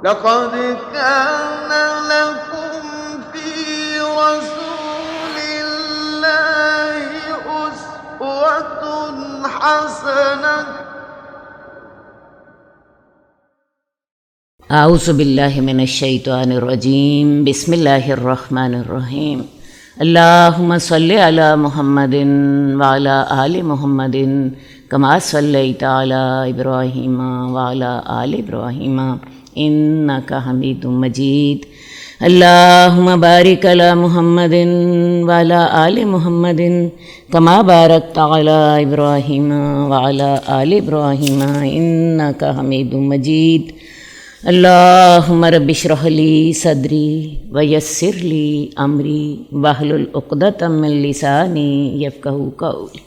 لقد كان لكم في رسول الله أسوة حسنة اعوذ باللہ من الشیطان الرجیم بسم اللہ الرحمن الرحیم اللہم صلی علی محمد وعلی آل محمد کما صلیت علی ابراہیم وعلی آل ابراہیم انک حمید مجید اللہم بارک علی محمد وعلی آل محمد کما بارکت علی ابراہیم وعلی آل ابراہیم انک حمید مجید اللہم رب اشرح لی صدری ویسر لی امری واحلل عقدۃ من لسانی یفقہوا قولی۔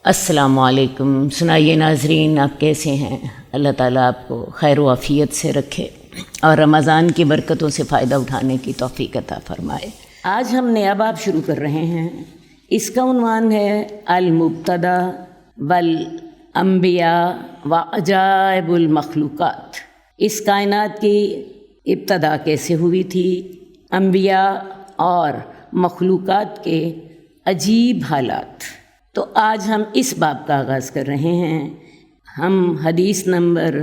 السلام علیکم۔ سنائیے ناظرین، آپ کیسے ہیں؟ اللہ تعالیٰ آپ کو خیر و عافیت سے رکھے اور رمضان کی برکتوں سے فائدہ اٹھانے کی توفیق عطا فرمائے۔ آج ہم نیا باب شروع کر رہے ہیں۔ اس کا عنوان ہے المبتدا والانبیاء وعجائب المخلوقات۔ اس کائنات کی ابتدا کیسے ہوئی تھی، انبیاء اور مخلوقات کے عجیب حالات۔ تو آج ہم اس باب کا آغاز کر رہے ہیں۔ ہم حدیث نمبر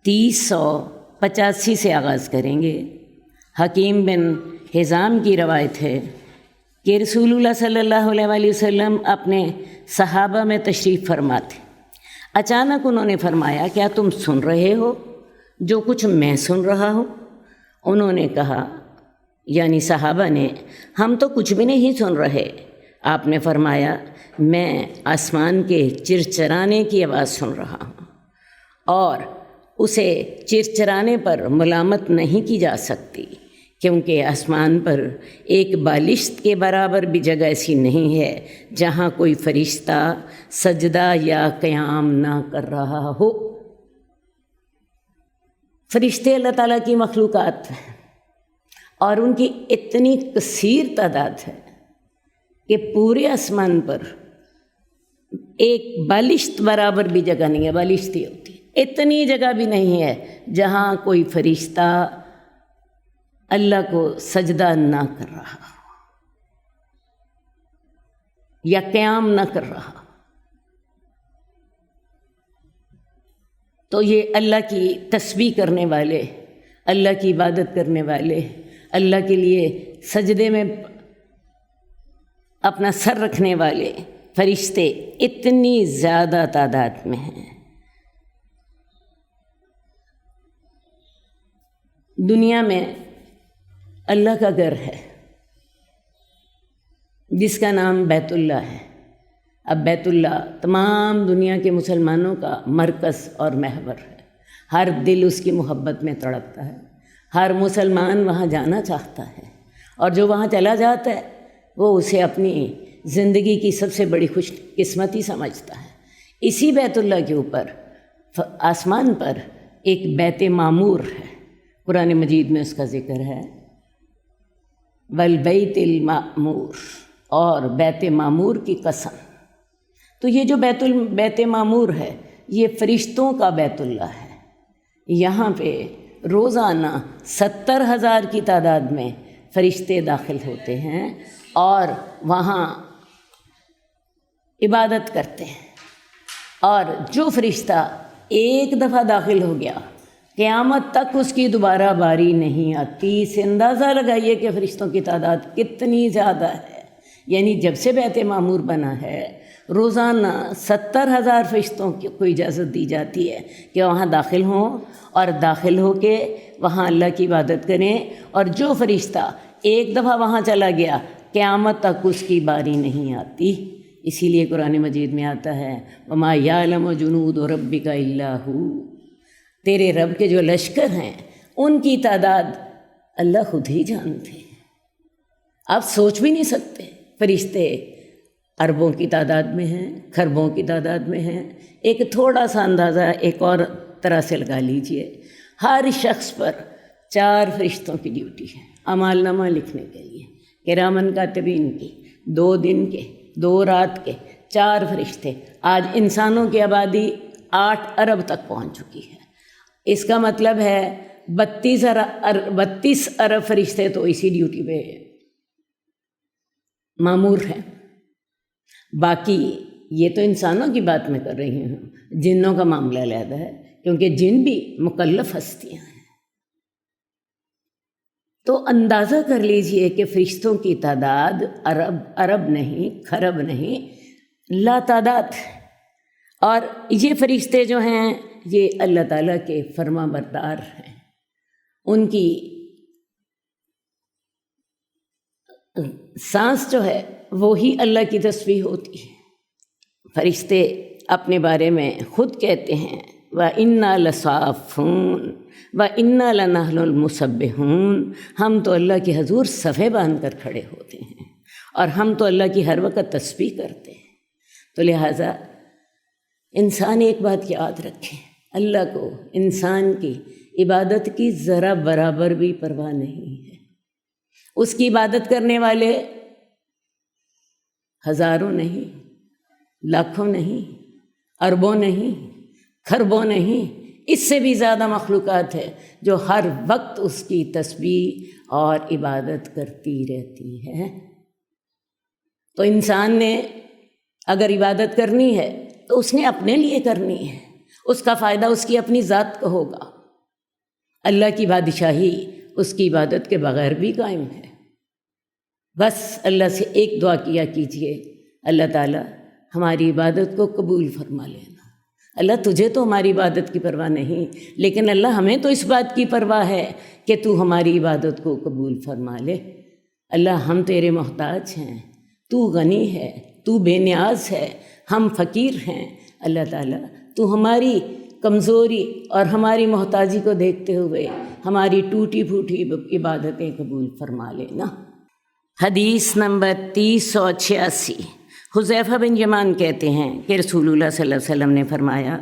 3085 سے آغاز کریں گے۔ حکیم بن حزام کی روایت ہے کہ رسول اللہ صلی اللہ علیہ وسلم اپنے صحابہ میں تشریف فرما تھے۔ اچانک انہوں نے فرمایا، کیا تم سن رہے ہو جو کچھ میں سن رہا ہوں؟ انہوں نے کہا، یعنی صحابہ نے، ہم تو کچھ بھی نہیں سن رہے۔ آپ نے فرمایا، میں آسمان کے چرچرانے کی آواز سن رہا ہوں، اور اسے چرچرانے پر ملامت نہیں کی جا سکتی، کیونکہ آسمان پر ایک بالشت کے برابر بھی جگہ ایسی نہیں ہے جہاں کوئی فرشتہ سجدہ یا قیام نہ کر رہا ہو۔ فرشتے اللہ تعالیٰ کی مخلوقات ہیں، اور ان کی اتنی کثیر تعداد ہے کہ پورے آسمان پر ایک بالشت برابر بھی جگہ نہیں ہے۔ بالشت ہی ہوتی ہے، اتنی جگہ بھی نہیں ہے جہاں کوئی فرشتہ اللہ کو سجدہ نہ کر رہا ہو یا قیام نہ کر رہا ہو۔ تو یہ اللہ کی تسبیح کرنے والے، اللہ کی عبادت کرنے والے، اللہ کے لیے سجدے میں اپنا سر رکھنے والے فرشتے اتنی زیادہ تعداد میں ہیں۔ دنیا میں اللہ کا گھر ہے جس کا نام بیت اللہ ہے۔ اب بیت اللہ تمام دنیا کے مسلمانوں کا مرکز اور محور ہے۔ ہر دل اس کی محبت میں تڑپتا ہے، ہر مسلمان وہاں جانا چاہتا ہے، اور جو وہاں چلا جاتا ہے وہ اسے اپنی زندگی کی سب سے بڑی خوش قسمتی سمجھتا ہے۔ اسی بیت اللہ کے اوپر آسمان پر ایک بیت معمور ہے، قرآن مجید میں اس کا ذکر ہے، والبیت المعمور، اور بیت معمور کی قسم۔ تو یہ جو بیت معمور ہے، یہ فرشتوں کا بیت اللہ ہے۔ یہاں پہ روزانہ 70,000 کی تعداد میں فرشتے داخل ہوتے ہیں اور وہاں عبادت کرتے ہیں، اور جو فرشتہ ایک دفعہ داخل ہو گیا، قیامت تک اس کی دوبارہ باری نہیں آتی۔ اس سے اندازہ لگائیے کہ فرشتوں کی تعداد کتنی زیادہ ہے۔ یعنی جب سے بیت معمور بنا ہے، روزانہ 70,000 فرشتوں کو اجازت دی جاتی ہے کہ وہاں داخل ہوں، اور داخل ہو کے وہاں اللہ کی عبادت کریں، اور جو فرشتہ ایک دفعہ وہاں چلا گیا، قیامت تک اس کی باری نہیں آتی۔ اسی لیے قرآن مجید میں آتا ہے، وَمَا يَعْلَمُ جُنُودُ رَبِّكَ إِلَّا هُوَ، تیرے رب کے جو لشکر ہیں ان کی تعداد اللہ خود ہی جانتے ہیں۔ آپ سوچ بھی نہیں سکتے، فرشتے اربوں کی تعداد میں ہیں، کھربوں کی تعداد میں ہیں۔ ایک تھوڑا سا اندازہ ایک اور طرح سے لگا لیجئے، ہر شخص پر 4 فرشتوں کی ڈیوٹی ہے اعمال نامہ لکھنے کے لیے، کرامن کاتبین کی، 2 دن کے، 2 رات کے 4 فرشتے۔ آج انسانوں کی آبادی 8 ارب تک پہنچ چکی ہے۔ اس کا مطلب ہے 32 ارب فرشتے تو اسی ڈیوٹی پہ مامور ہیں. باقی یہ تو انسانوں کی بات میں کر رہی ہوں، جنوں کا معاملہ علیحدہ ہے، کیونکہ جن بھی مکلف ہستیاں ہیں. تو اندازہ کر لیجئے کہ فرشتوں کی تعداد ارب نہیں، کھرب نہیں، لا تعداد. اور یہ فرشتے جو ہیں یہ اللہ تعالیٰ کے فرما بردار ہیں. ان کی سانس جو ہے وہی اللہ کی تسبیح ہوتی ہے. فرشتے اپنے بارے میں خود کہتے ہیں وَإِنَّا لَصَافُونَ وَإِنَّا لَنَحْنُ الْمُسَبِّحُونَ. ہم تو اللہ کے حضور صفے باندھ کر کھڑے ہوتے ہیں اور ہم تو اللہ کی ہر وقت تسبیح کرتے ہیں. تو لہٰذا انسان ایک بات یاد رکھے، اللہ کو انسان کی عبادت کی ذرا برابر بھی پرواہ نہیں ہے. اس کی عبادت کرنے والے ہزاروں نہیں، لاکھوں نہیں، اربوں نہیں، کھربوں نہیں، اس سے بھی زیادہ مخلوقات ہے جو ہر وقت اس کی تسبیح اور عبادت کرتی رہتی ہے. تو انسان نے اگر عبادت کرنی ہے تو اس نے اپنے لیے کرنی ہے، اس کا فائدہ اس کی اپنی ذات کو ہوگا. اللہ کی بادشاہی اس کی عبادت کے بغیر بھی قائم ہے. بس اللہ سے ایک دعا کیا کیجئے، اللہ تعالیٰ ہماری عبادت کو قبول فرما لینا. اللہ تجھے تو ہماری عبادت کی پرواہ نہیں، لیکن اللہ ہمیں تو اس بات کی پرواہ ہے کہ تو ہماری عبادت کو قبول فرما لے. اللہ ہم تیرے محتاج ہیں، تو غنی ہے، تو بے نیاز ہے، ہم فقیر ہیں. اللہ تعالیٰ تو ہماری کمزوری اور ہماری محتاجی کو دیکھتے ہوئے ہماری ٹوٹی پھوٹی عبادتیں قبول فرما لینا. حدیث نمبر 386. حذیفہ بن یمان کہتے ہیں کہ رسول اللہ صلی اللہ علیہ وسلم نے فرمایا،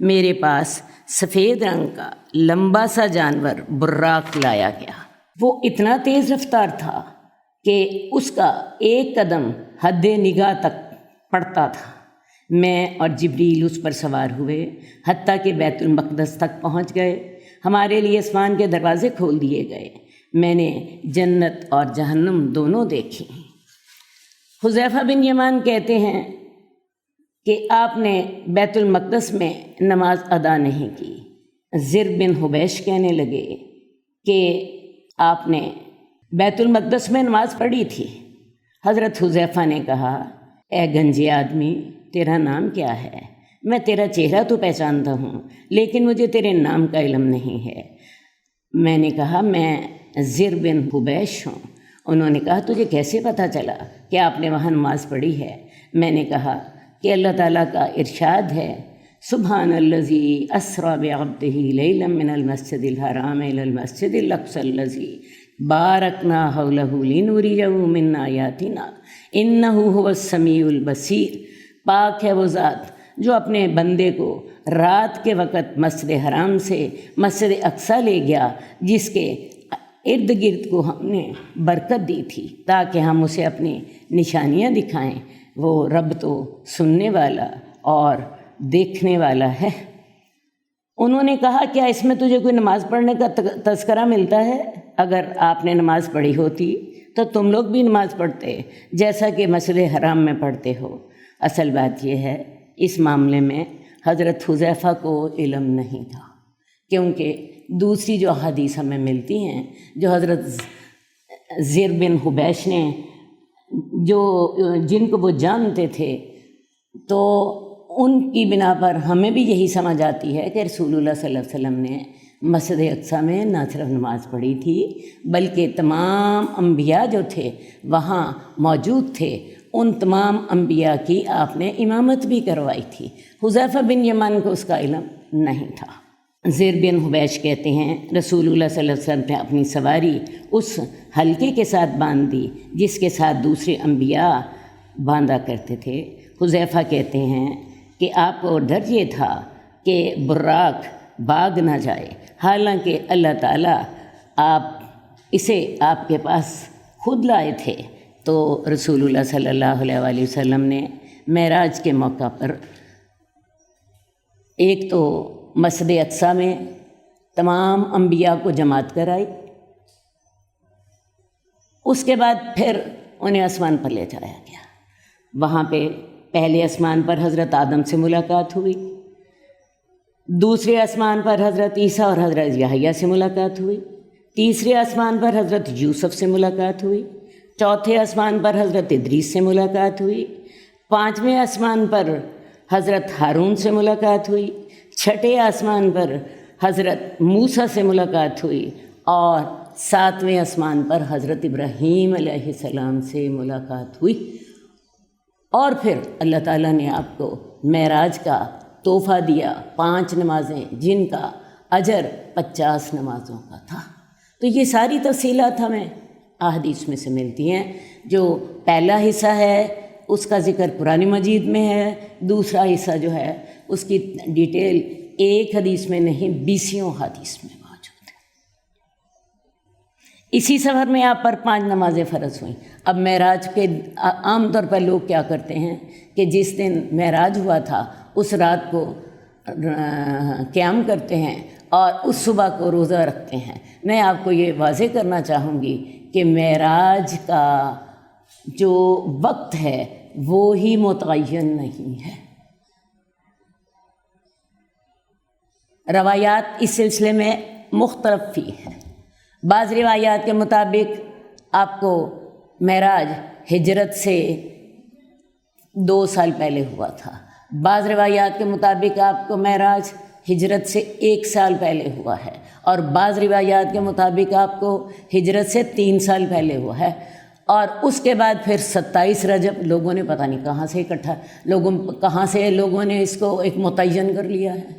میرے پاس سفید رنگ کا لمبا سا جانور براق لایا گیا. وہ اتنا تیز رفتار تھا کہ اس کا ایک قدم حد نگاہ تک پڑتا تھا. میں اور جبریل اس پر سوار ہوئے حتیٰ کہ بیت المقدس تک پہنچ گئے. ہمارے لیے آسمان کے دروازے کھول دیے گئے. میں نے جنت اور جہنم دونوں دیکھی. حذیفہ بن یمان کہتے ہیں کہ آپ نے بیت المقدس میں نماز ادا نہیں کی. زر بن حبیش کہنے لگے کہ آپ نے بیت المقدس میں نماز پڑھی تھی. حضرت حذیفہ نے کہا، اے گنجے آدمی، تیرا نام کیا ہے؟ میں تیرا چہرہ تو پہچانتا ہوں لیکن مجھے تیرے نام کا علم نہیں ہے. میں نے کہا میں زر بن حبیش ہوں. انہوں نے کہا تجھے کیسے پتہ چلا کہ آپ نے وہاں نماز پڑھی ہے؟ میں نے کہا کہ اللہ تعالیٰ کا ارشاد ہے، سبحان الذی اسری بعبدہ لیلا من المسجد الحرام الی المسجد الاقصی الذی بارکنا حولہ لنریہ من آیاتنا انہ ھو السمیع البصیر. پاک ہے وہ ذات جو اپنے بندے کو رات کے وقت مسجد حرام سے مسجد اقصیٰ لے گیا، جس کے ارد گرد کو ہم نے برکت دی تھی تاکہ ہم اسے اپنی نشانیاں دکھائیں. وہ رب تو سننے والا اور دیکھنے والا ہے. انہوں نے کہا کیا اس میں تجھے کوئی نماز پڑھنے کا تذکرہ ملتا ہے؟ اگر آپ نے نماز پڑھی ہوتی تو تم لوگ بھی نماز پڑھتے جیسا کہ مسجد حرام میں پڑھتے ہو. اصل بات یہ ہے اس معاملے میں حضرت حذیفہ کو علم نہیں تھا، کیونکہ دوسری جو حدیث ہمیں ملتی ہیں جو حضرت زر بن حبیش نے جن کو وہ جانتے تھے، تو ان کی بنا پر ہمیں بھی یہی سمجھ آتی ہے کہ رسول اللہ صلی اللہ علیہ وسلم نے مسجد اقصیٰ میں نہ صرف نماز پڑھی تھی بلکہ تمام انبیاء جو تھے وہاں موجود تھے، ان تمام انبیاء کی آپ نے امامت بھی کروائی تھی. حذیفہ بن یمان کو اس کا علم نہیں تھا. زر بن حبیش کہتے ہیں رسول اللہ صلی اللہ علیہ وسلم نے اپنی سواری اس حلقے کے ساتھ باندھ دی جس کے ساتھ دوسرے انبیاء باندھا کرتے تھے. حذیفہ کہتے ہیں کہ آپ کو ڈر یہ تھا کہ براق بھاگ نہ جائے، حالانکہ اللہ تعالیٰ اسے آپ کے پاس خود لائے تھے. تو رسول اللہ صلی اللہ علیہ وآلہ وسلم نے معراج کے موقع پر ایک تو مسجد اقصیٰ میں تمام انبیاء کو جماعت کرائی، اس کے بعد پھر انہیں آسمان پر لے جایا گیا۔ وہاں پہ پہلے آسمان پر حضرت آدم سے ملاقات ہوئی، دوسرے آسمان پر حضرت عیسیٰ اور حضرت یحییٰ سے ملاقات ہوئی، تیسرے آسمان پر حضرت یوسف سے ملاقات ہوئی، چوتھے آسمان پر حضرت ادریس سے ملاقات ہوئی، پانچویں آسمان پر حضرت ہارون سے ملاقات ہوئی، چھٹے آسمان پر حضرت موسیٰ سے ملاقات ہوئی، اور ساتویں آسمان پر حضرت ابراہیم علیہ السلام سے ملاقات ہوئی۔ اور پھر اللہ تعالیٰ نے آپ کو معراج کا تحفہ دیا، 5 نمازیں جن کا اجر 50 نمازوں کا تھا۔ تو یہ ساری تفصیلات ہمیں احادیث میں سے ملتی ہیں۔ جو پہلا حصہ ہے اس کا ذکر قرآن مجید میں ہے، دوسرا حصہ جو ہے اس کی ڈیٹیل ایک حدیث میں نہیں 20 حدیث میں موجود ہے۔ اسی سفر میں آپ پر 5 نمازیں فرض ہوئیں۔ اب معراج کے عام طور پر لوگ کیا کرتے ہیں کہ جس دن معراج ہوا تھا اس رات کو قیام کرتے ہیں اور اس صبح کو روزہ رکھتے ہیں۔ میں آپ کو یہ واضح کرنا چاہوں گی کہ معراج کا جو وقت ہے وہ ہی متعین نہیں ہے۔ روایات اس سلسلے میں مختلف بھی ہیں۔ بعض روایات کے مطابق آپ کو معراج ہجرت سے 2 سال پہلے ہوا تھا، بعض روایات کے مطابق آپ کو معراج ہجرت سے 1 سال پہلے ہوا ہے، اور بعض روایات کے مطابق آپ کو ہجرت سے 3 سال پہلے ہوا ہے، اور اس کے بعد پھر 27 رجب لوگوں نے پتہ نہیں کہاں سے لوگوں نے اس کو ایک متعین کر لیا ہے۔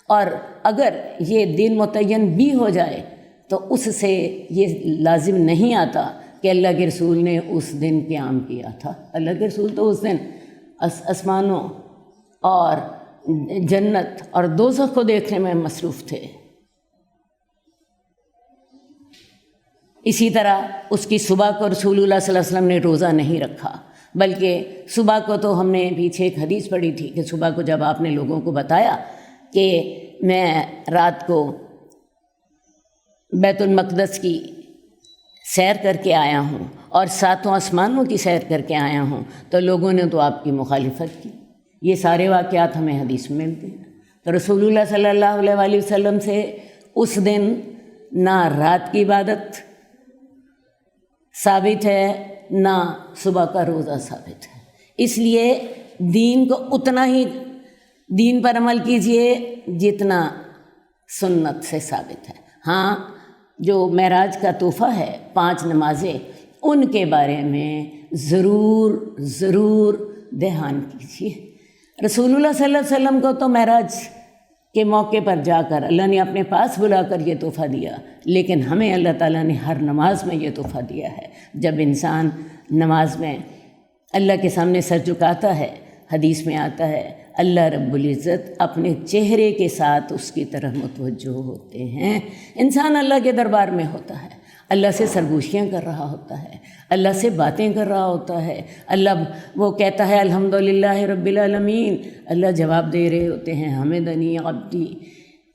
اور اگر یہ دن متعین بھی ہو جائے تو اس سے یہ لازم نہیں آتا کہ اللہ کے رسول نے اس دن قیام کیا تھا۔ اللہ کے رسول تو اس دن آسمانوں اور جنت اور دوزخ کو دیکھنے میں مصروف تھے۔ اسی طرح اس کی صبح کو رسول اللہ صلی اللہ علیہ وسلم نے روزہ نہیں رکھا، بلکہ صبح کو تو ہم نے پیچھے ایک حدیث پڑھی تھی کہ صبح کو جب آپ نے لوگوں کو بتایا کہ میں رات کو بیت المقدس کی سیر کر کے آیا ہوں اور 7 آسمانوں کی سیر کر کے آیا ہوں، تو لوگوں نے تو آپ کی مخالفت کی۔ یہ سارے واقعات ہمیں حدیث میں ملتے ہیں۔ تو رسول اللہ صلی اللہ علیہ وآلہ وسلم سے اس دن نہ رات کی عبادت ثابت ہے نہ صبح کا روزہ ثابت ہے۔ اس لیے دین کو اتنا ہی دین پر عمل کیجئے جتنا سنت سے ثابت ہے۔ ہاں، جو معراج کا تحفہ ہے 5 نمازیں، ان کے بارے میں ضرور دھیان کیجیے۔ رسول اللہ صلی اللہ علیہ وسلم کو تو معراج کے موقع پر جا کر اللہ نے اپنے پاس بلا کر یہ تحفہ دیا، لیکن ہمیں اللہ تعالیٰ نے ہر نماز میں یہ تحفہ دیا ہے۔ جب انسان نماز میں اللہ کے سامنے سر جھکاتا ہے، حدیث میں آتا ہے اللہ رب العزت اپنے چہرے کے ساتھ اس کی طرف متوجہ ہوتے ہیں۔ انسان اللہ کے دربار میں ہوتا ہے، اللہ سے سرگوشیاں کر رہا ہوتا ہے، اللہ سے باتیں کر رہا ہوتا ہے، اللہ وہ کہتا ہے الحمدللہ رب العالمین، اللہ جواب دے رہے ہوتے ہیں حمدنی عبدی،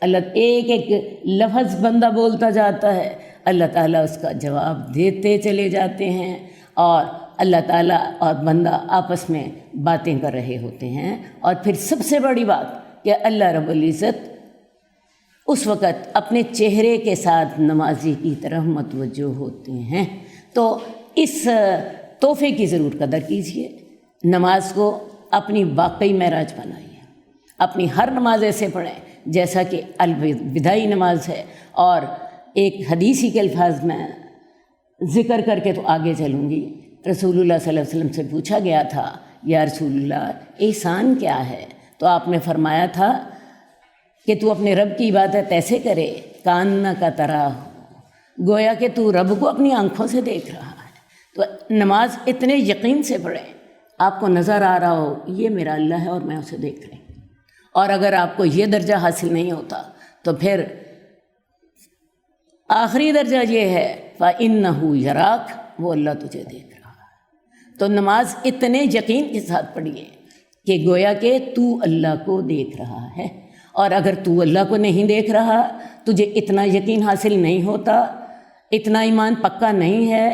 اللہ ایک ایک لفظ بندہ بولتا جاتا ہے، اللہ تعالیٰ اس کا جواب دیتے چلے جاتے ہیں، اور اللہ تعالیٰ اور بندہ آپس میں باتیں کر رہے ہوتے ہیں۔ اور پھر سب سے بڑی بات کہ اللہ رب العزت اس وقت اپنے چہرے کے ساتھ نمازی کی طرف متوجہ ہوتے ہیں۔ تو اس تحفے کی ضرور قدر کیجیے، نماز کو اپنی واقعی معراج بنائیے، اپنی ہر نماز ایسے پڑھیں جیسا کہ الوداعی نماز ہے۔ اور ایک حدیثی کے الفاظ میں ذکر کر کے تو آگے چلوں گی۔ رسول اللہ صلی اللہ علیہ وسلم سے پوچھا گیا تھا یا رسول اللہ احسان کیا ہے؟ تو آپ نے فرمایا تھا کہ تو اپنے رب کی عبادت ایسے کرے کاننا کا طرح ہو، گویا کہ تو رب کو اپنی آنکھوں سے دیکھ رہا ہے۔ تو نماز اتنے یقین سے پڑھیں آپ کو نظر آ رہا ہو یہ میرا اللہ ہے اور میں اسے دیکھ رہی ہوں۔ اور اگر آپ کو یہ درجہ حاصل نہیں ہوتا تو پھر آخری درجہ یہ ہے فَإِنَّهُ يَرَاكَ، وہ اللہ تجھے دیکھ رہا ہے۔ تو نماز اتنے یقین کے ساتھ پڑھیے کہ گویا کہ تو اللہ کو دیکھ رہا ہے۔ اور اگر تو اللہ کو نہیں دیکھ رہا، تجھے اتنا یقین حاصل نہیں ہوتا، اتنا ایمان پکا نہیں ہے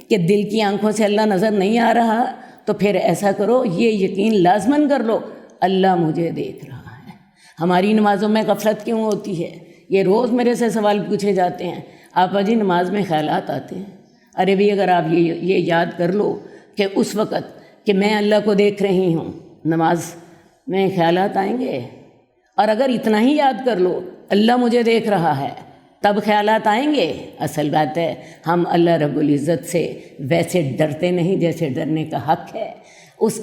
کہ دل کی آنکھوں سے اللہ نظر نہیں آ رہا، تو پھر ایسا کرو، یہ یقین لازماً کر لو، اللہ مجھے دیکھ رہا ہے۔ ہماری نمازوں میں غفلت کیوں ہوتی ہے؟ یہ روز میرے سے سوال پوچھے جاتے ہیں، آپا جی نماز میں خیالات آتے ہیں۔ ارے بھی اگر آپ یہ یاد کر لو کہ اس وقت کہ میں اللہ کو دیکھ رہی ہوں، نماز میں خیالات آئیں گے؟ اور اگر اتنا ہی یاد کر لو اللہ مجھے دیکھ رہا ہے، تب خیالات آئیں گے؟ اصل بات ہے ہم اللہ رب العزت سے ویسے ڈرتے نہیں جیسے ڈرنے کا حق ہے، اس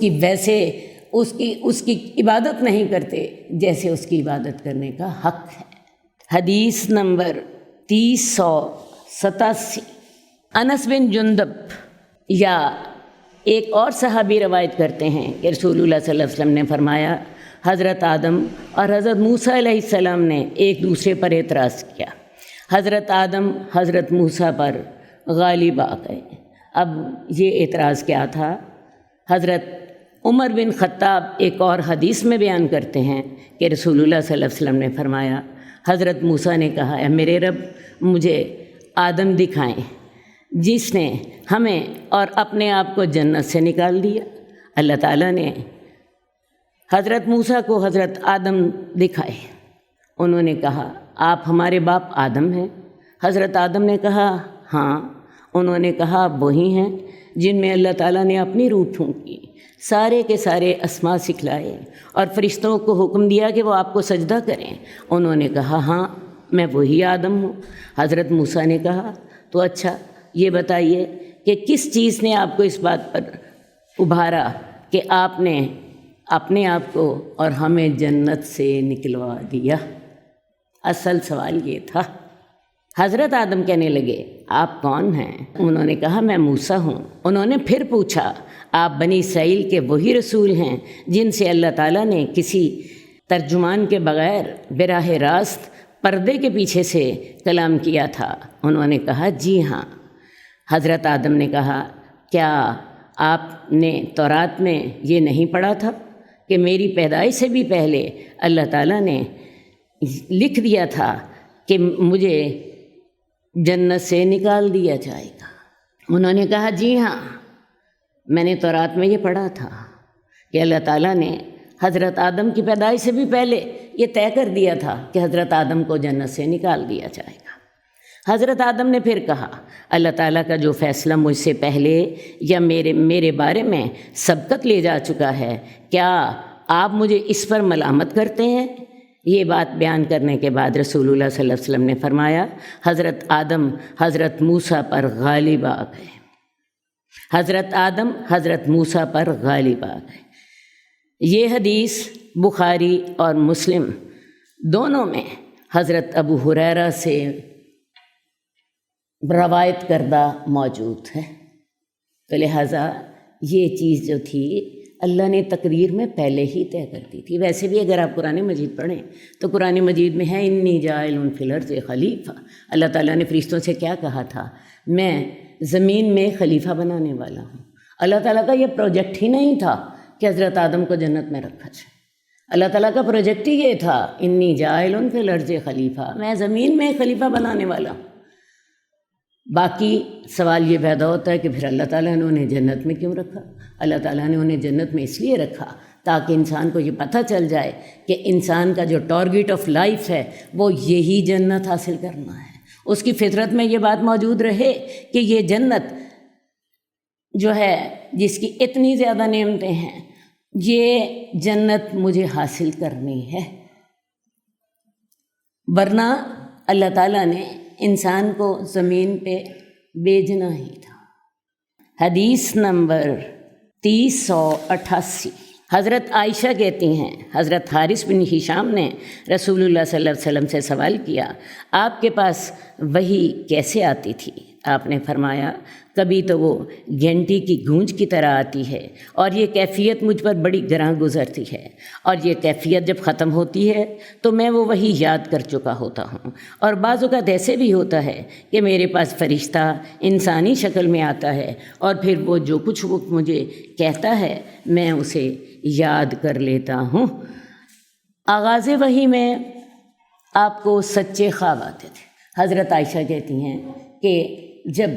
کی عبادت نہیں کرتے جیسے اس کی عبادت کرنے کا حق ہے۔ حدیث نمبر 3087، انس بن جندب یا ایک اور صحابی روایت کرتے ہیں کہ رسول اللہ صلی اللہ علیہ وسلم نے فرمایا، حضرت آدم اور حضرت موسیٰ علیہ السلام نے ایک دوسرے پر اعتراض کیا، حضرت آدم حضرت موسیٰ پر غالب آ گئے۔ اب یہ اعتراض کیا تھا؟ حضرت عمر بن خطاب ایک اور حدیث میں بیان کرتے ہیں کہ رسول اللہ صلی اللہ علیہ وسلم نے فرمایا، حضرت موسیٰ نے کہا، اے میرے رب مجھے آدم دکھائیں جس نے ہمیں اور اپنے آپ کو جنت سے نکال دیا۔ اللہ تعالیٰ نے حضرت موسیٰ کو حضرت آدم دکھائے، انہوں نے کہا آپ ہمارے باپ آدم ہیں؟ حضرت آدم نے کہا ہاں۔ انہوں نے کہا آپ وہی ہیں جن میں اللہ تعالیٰ نے اپنی روح پھونکی، سارے کے سارے اسماء سکھلائے اور فرشتوں کو حکم دیا کہ وہ آپ کو سجدہ کریں؟ انہوں نے کہا ہاں میں وہی آدم ہوں۔ حضرت موسیٰ نے کہا تو اچھا یہ بتائیے کہ کس چیز نے آپ کو اس بات پر ابھارا کہ آپ نے اپنے آپ کو اور ہمیں جنت سے نکلوا دیا؟ اصل سوال یہ تھا۔ حضرت آدم کہنے لگے آپ کون ہیں؟ انہوں نے کہا میں موسیٰ ہوں۔ انہوں نے پھر پوچھا آپ بنی اسرائیل کے وہی رسول ہیں جن سے اللہ تعالیٰ نے کسی ترجمان کے بغیر براہ راست پردے کے پیچھے سے کلام کیا تھا؟ انہوں نے کہا جی ہاں۔ حضرت آدم نے کہا کیا آپ نے تورات میں یہ نہیں پڑھا تھا کہ میری پیدائش سے بھی پہلے اللہ تعالیٰ نے لکھ دیا تھا کہ مجھے جنت سے نکال دیا جائے گا؟ انہوں نے کہا جی ہاں، میں نے تورات میں یہ پڑھا تھا کہ اللہ تعالیٰ نے حضرت آدم کی پیدائش سے بھی پہلے یہ طے کر دیا تھا کہ حضرت آدم کو جنت سے نکال دیا جائے گا۔ حضرت آدم نے پھر کہا اللہ تعالیٰ کا جو فیصلہ مجھ سے پہلے یا میرے بارے میں سبقت لے جا چکا ہے، کیا آپ مجھے اس پر ملامت کرتے ہیں؟ یہ بات بیان کرنے کے بعد رسول اللہ صلی اللہ علیہ وسلم نے فرمایا حضرت آدم حضرت موسیٰ پر غالب آ گئے۔ حضرت آدم حضرت موسیٰ پر غالب آ گئے۔ یہ حدیث بخاری اور مسلم دونوں میں حضرت ابو ہریرہ سے روایت کردہ موجود ہے۔ تو لہٰذا یہ چیز جو تھی اللہ نے تقدیر میں پہلے ہی طے کر دی تھی۔ ویسے بھی اگر آپ قرآن مجید پڑھیں تو قرآن مجید میں ہے انی جاعل فی الارض خلیفہ۔ اللہ تعالیٰ نے فرشتوں سے کیا کہا تھا؟ میں زمین میں خلیفہ بنانے والا ہوں۔ اللہ تعالیٰ کا یہ پروجیکٹ ہی نہیں تھا کہ حضرت آدم کو جنت میں رکھا جائے۔ اللہ تعالیٰ کا پروجیکٹ ہی یہ تھا انی جاعل فی الارض خلیفہ، میں زمین میں خلیفہ بنانے والا ہوں۔ باقی سوال یہ پیدا ہوتا ہے کہ پھر اللہ تعالیٰ نے انہیں جنت میں کیوں رکھا؟ اللہ تعالیٰ نے انہیں جنت میں اس لیے رکھا تاکہ انسان کو یہ پتہ چل جائے کہ انسان کا جو ٹارگیٹ آف لائف ہے وہ یہی جنت حاصل کرنا ہے۔ اس کی فطرت میں یہ بات موجود رہے کہ یہ جنت جو ہے جس کی اتنی زیادہ نعمتیں ہیں، یہ جنت مجھے حاصل کرنی ہے، ورنہ اللہ تعالیٰ نے انسان کو زمین پہ بھیجنا ہی تھا۔ حدیث نمبر 3088، حضرت عائشہ کہتی ہیں حضرت حارث بن ہشام نے رسول اللہ صلی اللہ علیہ وسلم سے سوال کیا آپ کے پاس وحی کیسے آتی تھی؟ آپ نے فرمایا کبھی تو وہ گھنٹی کی گونج کی طرح آتی ہے اور یہ کیفیت مجھ پر بڑی گراں گزرتی ہے، اور یہ کیفیت جب ختم ہوتی ہے تو میں وہ وحی یاد کر چکا ہوتا ہوں، اور بعض اوقات ایسے بھی ہوتا ہے کہ میرے پاس فرشتہ انسانی شکل میں آتا ہے اور پھر وہ جو کچھ وہ مجھے کہتا ہے میں اسے یاد کر لیتا ہوں۔ آغاز وحی میں آپ کو سچے خواب آتے تھے۔ حضرت عائشہ کہتی ہیں کہ جب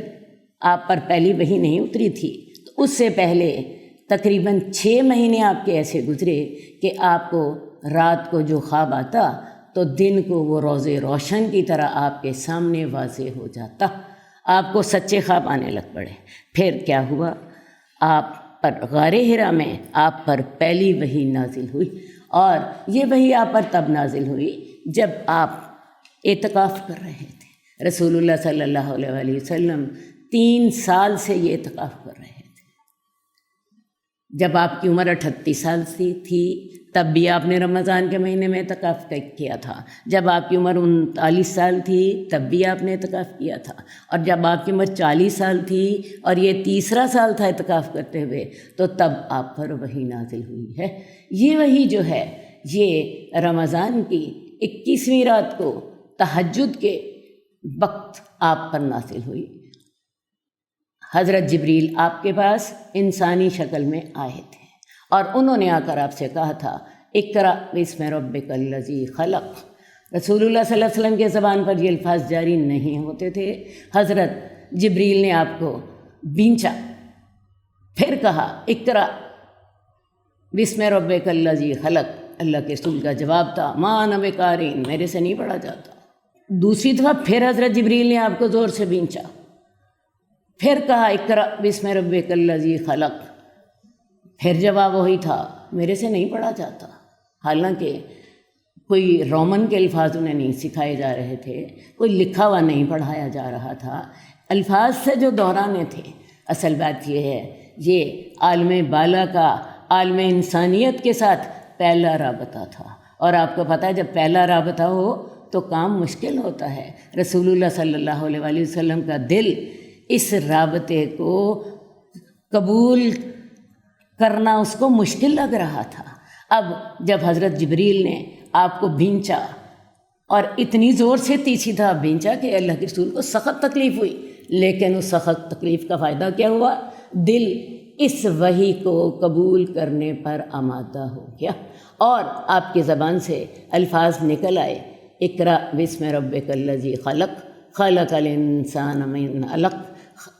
آپ پر پہلی وحی نہیں اتری تھی تو اس سے پہلے تقریباً 6 مہینے آپ کے ایسے گزرے کہ آپ کو رات کو جو خواب آتا تو دن کو وہ روز روشن کی طرح آپ کے سامنے واضح ہو جاتا، آپ کو سچے خواب آنے لگ پڑے۔ پھر کیا ہوا؟ آپ پر غار حرا میں آپ پر پہلی وحی نازل ہوئی، اور یہ وحی آپ پر تب نازل ہوئی جب آپ اعتکاف کر رہے تھے۔ رسول اللہ صلی اللہ علیہ وآلہ وسلم 3 سال سے یہ اعتکاف کر رہے تھے۔ جب آپ کی عمر 38 سال سے تھی تب بھی آپ نے رمضان کے مہینے میں اعتکاف کیا تھا، جب آپ کی عمر 39 سال تھی تب بھی آپ نے اعتکاف کیا تھا، اور جب آپ کی عمر 40 سال تھی اور یہ تیسرا سال تھا اعتکاف کرتے ہوئے تو تب آپ پر وحی نازل ہوئی ہے۔ یہ وحی جو ہے یہ رمضان کی 21ویں رات کو تہجد کے وقت آپ پر نازل ہوئی۔ حضرت جبریل آپ کے پاس انسانی شکل میں آئے تھے اور انہوں نے آ کر آپ سے کہا تھا اقرأ بسم ربک الذی خلق۔ رسول اللہ صلی اللہ علیہ وسلم کے زبان پر یہ الفاظ جاری نہیں ہوتے تھے۔ حضرت جبریل نے آپ کو بینچا، پھر کہا اقرأ بسم ربک الذی خلق۔ اللہ کے رسول کا جواب تھا ما انا بقارئ، میرے سے نہیں پڑھا جاتا۔ دوسری دفعہ پھر حضرت جبریل نے آپ کو زور سے بینچا، پھر کہا اقرأ بسم ربک الذی خلق، پھر جواب وہی تھا میرے سے نہیں پڑھا جاتا۔ حالانکہ کوئی رومن کے الفاظ انہیں نہیں سکھائے جا رہے تھے، کوئی لکھا ہوا نہیں پڑھایا جا رہا تھا، الفاظ سے جو دہرانے تھے۔ اصل بات یہ ہے یہ عالم بالا کا عالم انسانیت کے ساتھ پہلا رابطہ تھا، اور آپ کو پتہ ہے جب پہلا رابطہ ہو تو کام مشکل ہوتا ہے۔ رسول اللہ صلی اللہ علیہ وآلہ وسلم کا دل اس رابطے کو قبول کرنا اس کو مشکل لگ رہا تھا۔ اب جب حضرت جبریل نے آپ کو بھینچا اور اتنی زور سے تیسری دفعہ بھینچا کہ اللہ کے رسول کو سخت تکلیف ہوئی، لیکن اس سخت تکلیف کا فائدہ کیا ہوا؟ دل اس وحی کو قبول کرنے پر آمادہ ہو گیا اور آپ کی زبان سے الفاظ نکل آئے اقرأ بسم ربک الذی خلق خلق الانسان من علق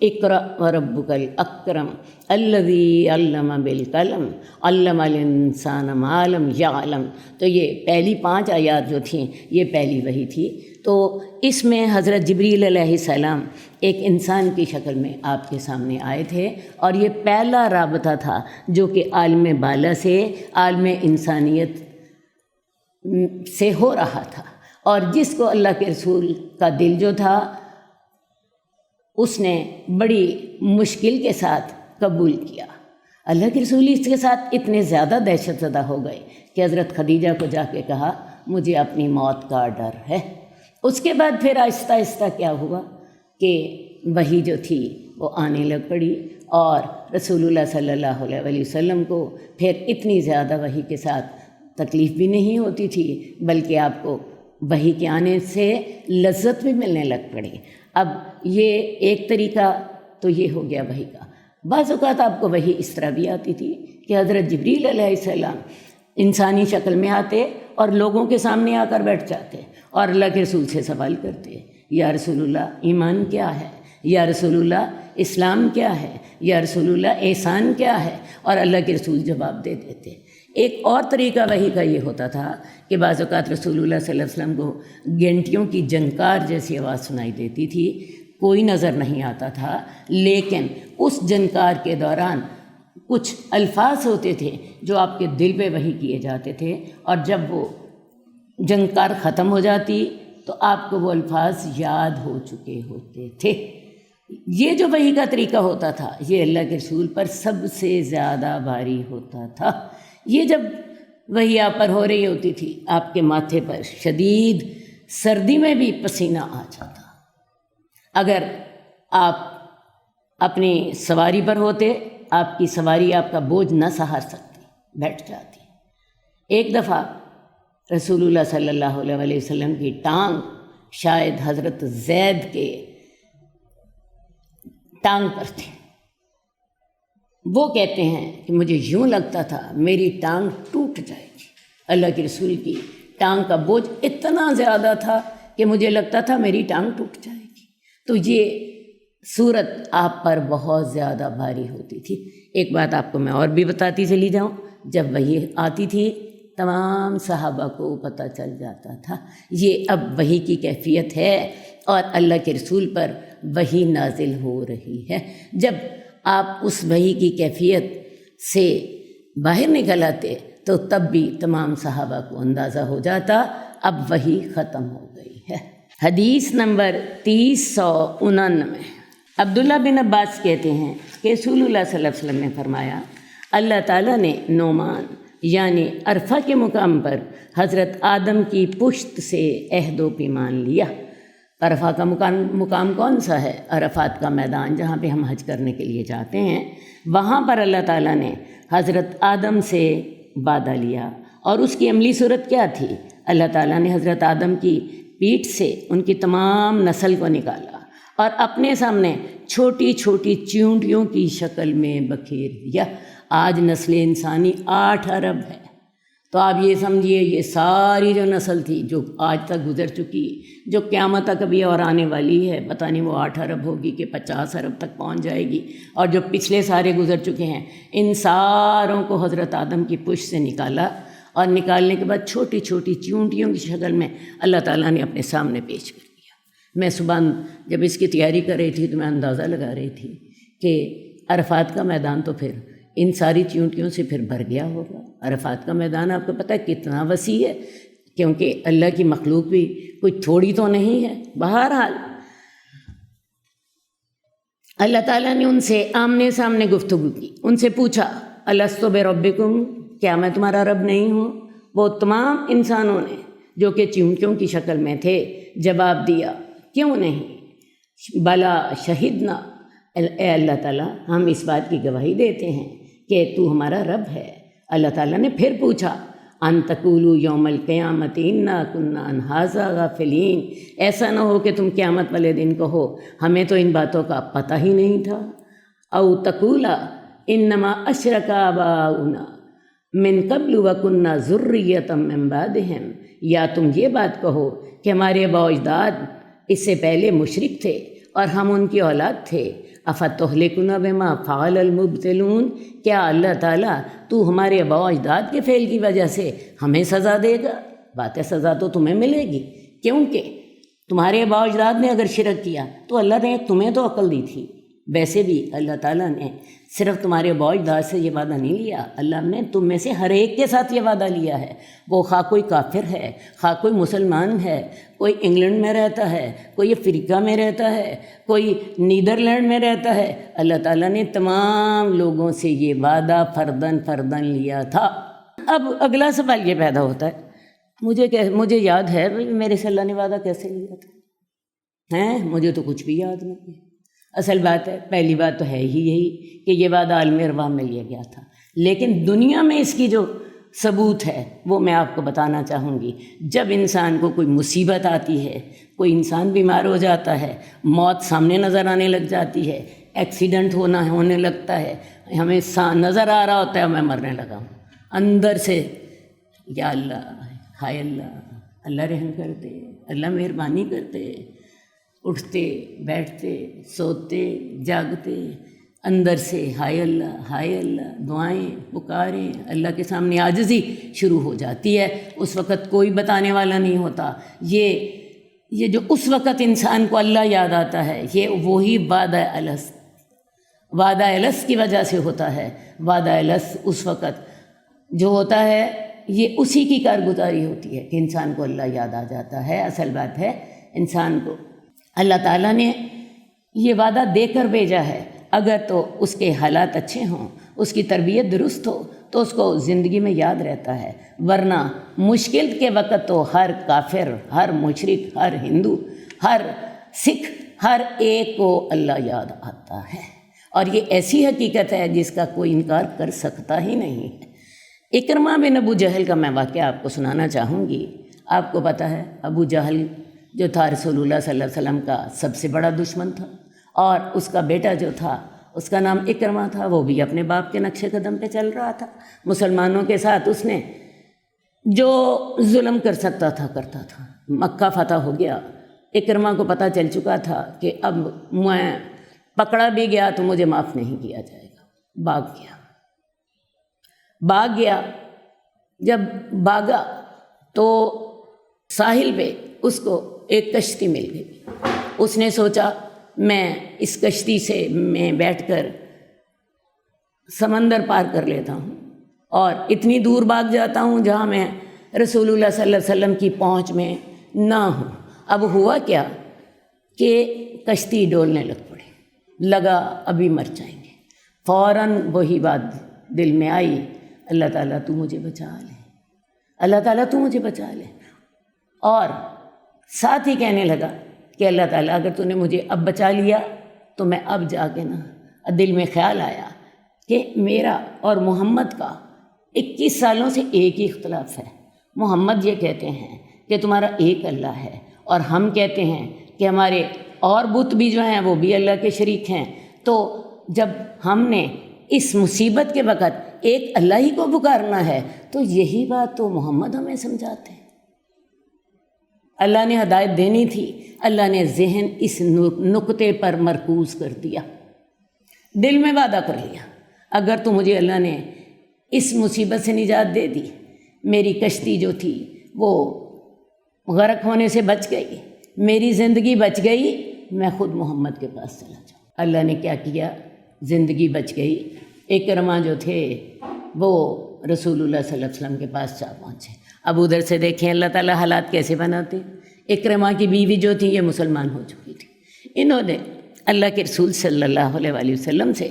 اقرأ وربک الاکرم الذی علم بالقلم علم الانسان ما لم یعلم۔ تو یہ پہلی 5 آیات جو تھیں یہ پہلی وحی تھی۔ تو اس میں حضرت جبریل علیہ السلام ایک انسان کی شکل میں آپ کے سامنے آئے تھے، اور یہ پہلا رابطہ تھا جو کہ عالم بالا سے عالم انسانیت سے ہو رہا تھا، اور جس کو اللہ کے رسول کا دل جو تھا اس نے بڑی مشکل کے ساتھ قبول کیا۔ اللہ کے رسول اس کے ساتھ اتنے زیادہ دہشت زدہ ہو گئے کہ حضرت خدیجہ کو جا کے کہا مجھے اپنی موت کا ڈر ہے۔ اس کے بعد پھر آہستہ آہستہ کیا ہوا کہ وحی جو تھی وہ آنے لگ پڑی، اور رسول اللہ صلی اللہ علیہ وآلہ وسلم کو پھر اتنی زیادہ وحی کے ساتھ تکلیف بھی نہیں ہوتی تھی، بلکہ آپ کو وحی کے آنے سے لذت بھی ملنے لگ پڑی۔ اب یہ ایک طریقہ تو یہ ہو گیا وحی کا۔ بعض اوقات آپ کو وحی اس طرح بھی آتی تھی کہ حضرت جبریل علیہ السلام انسانی شکل میں آتے اور لوگوں کے سامنے آ کر بیٹھ جاتے اور اللہ کے رسول سے سوال کرتے یا رسول اللہ ایمان کیا ہے، یا رسول اللہ اسلام کیا ہے، یا رسول اللہ احسان کیا ہے، اور اللہ کے رسول جواب دے دیتے۔ ایک اور طریقہ وحی کا یہ ہوتا تھا کہ بعض اوقات رسول اللہ صلی اللہ علیہ وسلم کو گھنٹیوں کی جھنکار جیسی آواز سنائی دیتی تھی، کوئی نظر نہیں آتا تھا، لیکن اس جھنکار کے دوران کچھ الفاظ ہوتے تھے جو آپ کے دل پہ وحی کیے جاتے تھے، اور جب وہ جھنکار ختم ہو جاتی تو آپ کو وہ الفاظ یاد ہو چکے ہوتے تھے۔ یہ جو وحی کا طریقہ ہوتا تھا یہ اللہ کے رسول پر سب سے زیادہ بھاری ہوتا تھا۔ یہ جب وحی آپ پر ہو رہی ہوتی تھی آپ کے ماتھے پر شدید سردی میں بھی پسینہ آ جاتا۔ اگر آپ اپنی سواری پر ہوتے آپ کی سواری آپ کا بوجھ نہ سہار سکتی، بیٹھ جاتی۔ ایک دفعہ رسول اللہ صلی اللہ علیہ وآلہ وسلم کی ٹانگ شاید حضرت زید کے ٹانگ پر تھی۔ وہ کہتے ہیں کہ مجھے یوں لگتا تھا میری ٹانگ ٹوٹ جائے گی، اللہ کے رسول کی ٹانگ کا بوجھ اتنا زیادہ تھا کہ مجھے لگتا تھا میری ٹانگ ٹوٹ جائے گی۔ تو یہ صورت آپ پر بہت زیادہ بھاری ہوتی تھی۔ ایک بات آپ کو میں اور بھی بتاتی چلی جاؤں، جب وحی آتی تھی تمام صحابہ کو پتہ چل جاتا تھا یہ اب وحی کی کیفیت ہے اور اللہ کے رسول پر وحی نازل ہو رہی ہے۔ جب آپ اس وحی کی کیفیت سے باہر نکل آتے تو تب بھی تمام صحابہ کو اندازہ ہو جاتا اب وحی ختم ہو گئی ہے۔ حدیث نمبر 3099، عبداللہ بن عباس کہتے ہیں کہ رسول اللہ صلی اللہ علیہ وسلم نے فرمایا، اللہ تعالیٰ نے نعمان یعنی عرفہ کے مقام پر حضرت آدم کی پشت سے عہد و پیمان لیا۔ عرفہ کا مقام کون سا ہے؟ عرفات کا میدان جہاں پہ ہم حج کرنے کے لیے جاتے ہیں، وہاں پر اللہ تعالیٰ نے حضرت آدم سے وعدہ لیا۔ اور اس کی عملی صورت کیا تھی؟ اللہ تعالیٰ نے حضرت آدم کی پیٹھ سے ان کی تمام نسل کو نکالا اور اپنے سامنے چھوٹی چھوٹی چیونٹیوں کی شکل میں بکھیر دیا۔ آج نسل انسانی 8 ارب ہے، تو آپ یہ سمجھیے یہ ساری جو نسل تھی جو آج تک گزر چکی، جو قیامت تک ابھی اور آنے والی ہے، پتہ نہیں وہ 8 ارب ہوگی کہ 50 ارب تک پہنچ جائے گی، اور جو پچھلے سارے گزر چکے ہیں ان ساروں کو حضرت آدم کی پشت سے نکالا، اور نکالنے کے بعد چھوٹی چھوٹی چیونٹیوں کی شکل میں اللہ تعالیٰ نے اپنے سامنے پیش کر دیا۔ میں صبح جب اس کی تیاری کر رہی تھی تو میں اندازہ لگا رہی تھی کہ عرفات کا میدان تو پھر ان ساری چیونٹیوں سے پھر بھر گیا ہوگا۔ عرفات کا میدان آپ کو پتہ ہے کتنا وسیع ہے، کیونکہ اللہ کی مخلوق بھی کوئی تھوڑی تو نہیں ہے۔ بہرحال اللہ تعالیٰ نے ان سے آمنے سامنے گفتگو کی، ان سے پوچھا الست بربکم، کیا میں تمہارا رب نہیں ہوں؟ وہ تمام انسانوں نے جو کہ چیونٹیوں کی شکل میں تھے جواب دیا کیوں نہیں، بلا شہدنا، اے اللہ تعالیٰ ہم اس بات کی گواہی دیتے ہیں کہ تو ہمارا رب ہے۔ اللہ تعالیٰ نے پھر پوچھا ان تقولوا یوم القیامت انا کنا عن ھذا غافلین، ایسا نہ ہو کہ تم قیامت والے دن کہو ہمیں تو ان باتوں کا پتہ ہی نہیں تھا۔ او تقولا انما اشرک آباؤنا من قبل وکنا ذریۃ من بعدہم، یا تم یہ بات کہو کہ ہمارے آباء و اجداد اس سے پہلے مشرک تھے اور ہم ان کی اولاد تھے۔ افتہلکنا بما فعل المبطلون، کیا اللہ تعالیٰ تو ہمارے آباء و اجداد کے فعل کی وجہ سے ہمیں سزا دے گا؟ بات ہے سزا تو تمہیں ملے گی، کیونکہ تمہارے آباء و اجداد نے اگر شرک کیا تو اللہ نے تمہیں تو عقل دی تھی۔ ویسے بھی اللہ تعالیٰ نے صرف تمہارے آباء و اجداد سے یہ وعدہ نہیں لیا، اللہ نے تم میں سے ہر ایک کے ساتھ یہ وعدہ لیا ہے، وہ خواہ کوئی کافر ہے، خواہ کوئی مسلمان ہے، کوئی انگلینڈ میں رہتا ہے، کوئی افریقہ میں رہتا ہے، کوئی نیدرلینڈ میں رہتا ہے، اللہ تعالیٰ نے تمام لوگوں سے یہ وعدہ فرداً لیا تھا۔ اب اگلا سوال یہ پیدا ہوتا ہے، مجھے یاد ہے میرے سے اللہ نے وعدہ کیسے لیا تھا؟ مجھے تو کچھ بھی یاد نہیں ہے۔ اصل بات ہے، پہلی بات تو ہے ہی یہی کہ یہ وعدہ عالم ارواح میں لیا گیا تھا، لیکن دنیا میں اس کی جو ثبوت ہے وہ میں آپ کو بتانا چاہوں گی۔ جب انسان کو کوئی مصیبت آتی ہے، کوئی انسان بیمار ہو جاتا ہے، موت سامنے نظر آنے لگ جاتی ہے، ایکسیڈنٹ ہونے لگتا ہے، ہمیں نظر آ رہا ہوتا ہے میں مرنے لگا ہوں، اندر سے یا اللہ، ہائے اللہ رحم کر دے، اللہ مہربانی کر دے، اٹھتے بیٹھتے سوتے جاگتے اندر سے ہائے اللہ دعائیں پکاریں، اللہ کے سامنے عاجزی شروع ہو جاتی ہے۔ اس وقت کوئی بتانے والا نہیں ہوتا۔ یہ جو اس وقت انسان کو اللہ یاد آتا ہے، یہ وہی وعدہ الست کی وجہ سے ہوتا ہے۔ وعدہ الست اس وقت جو ہوتا ہے یہ اسی کی کارگزاری ہوتی ہے کہ انسان کو اللہ یاد آ جاتا ہے۔ اصل بات ہے انسان کو اللہ تعالیٰ نے یہ وعدہ دے کر بھیجا ہے، اگر تو اس کے حالات اچھے ہوں، اس کی تربیت درست ہو تو اس کو زندگی میں یاد رہتا ہے، ورنہ مشکل کے وقت تو ہر کافر، ہر مشرک، ہر ہندو، ہر سکھ، ہر ایک کو اللہ یاد آتا ہے، اور یہ ایسی حقیقت ہے جس کا کوئی انکار کر سکتا ہی نہیں ہے۔ اکرمہ بن ابو جہل کا میں واقعہ آپ کو سنانا چاہوں گی۔ آپ کو پتہ ہے ابو جہل جو تھا رسول اللہ صلی اللہ علیہ وسلم کا سب سے بڑا دشمن تھا، اور اس کا بیٹا جو تھا اس کا نام اکرمہ تھا، وہ بھی اپنے باپ کے نقش قدم پہ چل رہا تھا۔ مسلمانوں کے ساتھ اس نے جو ظلم کر سکتا تھا کرتا تھا۔ مکہ فتح ہو گیا، اکرمہ کو پتہ چل چکا تھا کہ اب میں پکڑا بھی گیا تو مجھے معاف نہیں کیا جائے گا، بھاگ گیا۔ جب بھاگا تو ساحل پہ اس کو ایک کشتی مل گئی۔ اس نے سوچا میں اس کشتی سے میں بیٹھ کر سمندر پار کر لیتا ہوں اور اتنی دور بھاگ جاتا ہوں جہاں میں رسول اللہ صلی اللہ علیہ وسلم کی پہنچ میں نہ ہوں۔ اب ہوا کیا کہ کشتی ڈولنے لگا ابھی مر جائیں گے۔ فوراً وہی بات دل میں آئی، اللہ تعالیٰ تو مجھے بچا لے، اللہ تعالیٰ تو مجھے بچا لے۔ اور ساتھ ہی کہنے لگا کہ اللہ تعالیٰ اگر تو نے مجھے اب بچا لیا تو میں اب جا کے نا، دل میں خیال آیا کہ میرا اور محمد کا 21 سالوں سے ایک ہی اختلاف ہے۔ محمد یہ کہتے ہیں کہ تمہارا ایک اللہ ہے، اور ہم کہتے ہیں کہ ہمارے اور بت بھی جو ہیں وہ بھی اللہ کے شریک ہیں۔ تو جب ہم نے اس مصیبت کے وقت ایک اللہ ہی کو پکارنا ہے تو یہی بات تو محمد ہمیں سمجھاتے ہیں۔ اللہ نے ہدایت دینی تھی، اللہ نے ذہن اس نقطے پر مرکوز کر دیا، دل میں وعدہ کر لیا اگر تو مجھے اللہ نے اس مصیبت سے نجات دے دی، میری کشتی جو تھی وہ غرق ہونے سے بچ گئی، میری زندگی بچ گئی، میں خود محمد کے پاس چلا جاؤں۔ اللہ نے کیا کیا، زندگی بچ گئی۔ اکرمہ جو تھے وہ رسول اللہ صلی اللہ علیہ وسلم کے پاس جا پہنچے۔ اب ادھر سے دیکھیں اللہ تعالیٰ حالات کیسے بناتے۔ اکرمہ کی بیوی جو تھی یہ مسلمان ہو چکی تھی، انہوں نے اللہ کے رسول صلی اللہ علیہ وسلم سے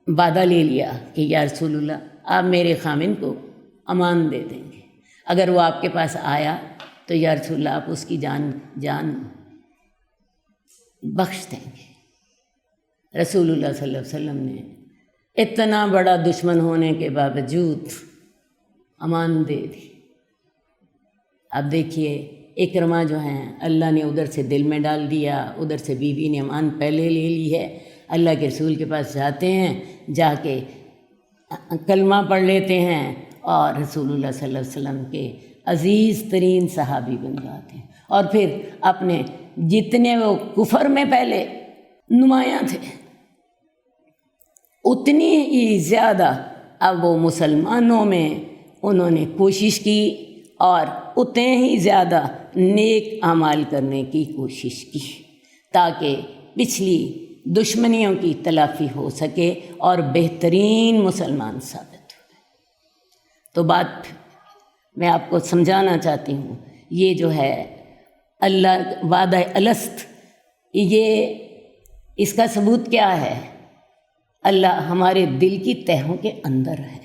وعدہ لے لیا کہ یا رسول اللہ آپ میرے خامن کو امان دے دیں گے، اگر وہ آپ کے پاس آیا تو یا رسول اللہ آپ اس کی جان بخش دیں گے۔ رسول اللہ صلی اللہ علیہ وسلم نے اتنا بڑا دشمن ہونے کے باوجود امان دے دی۔ اب دیکھیے اکرمہ جو ہیں اللہ نے ادھر سے دل میں ڈال دیا، ادھر سے بیوی نے امان پہلے لے لی ہے، اللہ کے رسول کے پاس جاتے ہیں، جا کے کلمہ پڑھ لیتے ہیں اور رسول اللہ صلی اللہ علیہ وسلم کے عزیز ترین صحابی بن جاتے ہیں۔ اور پھر اپنے جتنے وہ کفر میں پہلے نمایاں تھے اتنی ہی زیادہ اب وہ مسلمانوں میں انہوں نے کوشش کی اور اتنے ہی زیادہ نیک اعمال کرنے کی کوشش کی تاکہ پچھلی دشمنیوں کی تلافی ہو سکے اور بہترین مسلمان ثابت ہوئے۔ تو بات میں آپ کو سمجھانا چاہتی ہوں، یہ جو ہے اللہ وعدہ الست، یہ اس کا ثبوت کیا ہے؟ اللہ ہمارے دل کی تہوں کے اندر ہے،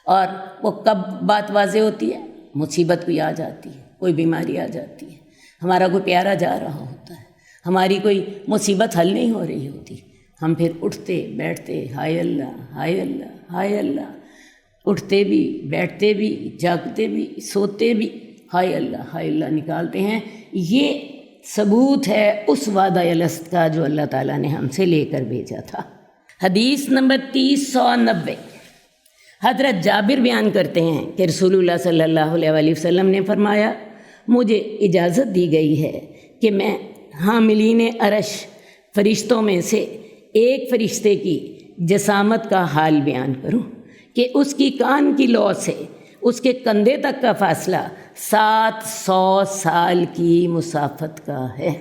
اور وہ کب بات واضح ہوتی ہے؟ مصیبت کوئی آ جاتی ہے، کوئی بیماری آ جاتی ہے، ہمارا کوئی پیارا جا رہا ہوتا ہے، ہماری کوئی مصیبت حل نہیں ہو رہی ہوتی، ہم پھر اٹھتے بیٹھتے ہائے اللہ ہائے اللہ ہائے اللہ، اٹھتے بھی بیٹھتے بھی جاگتے بھی سوتے بھی ہائے اللہ نکالتے ہیں۔ یہ ثبوت ہے اس وعدہ الست کا جو اللہ تعالیٰ نے ہم سے لے کر بھیجا تھا۔ حدیث نمبر 390، حضرت جابر بیان کرتے ہیں کہ رسول اللہ صلی اللہ علیہ وسلم نے فرمایا، مجھے اجازت دی گئی ہے کہ میں حاملین عرش فرشتوں میں سے ایک فرشتے کی جسامت کا حال بیان کروں کہ اس کی کان کی لو سے اس کے کندھے تک کا فاصلہ 700 سال کی مسافت کا ہے۔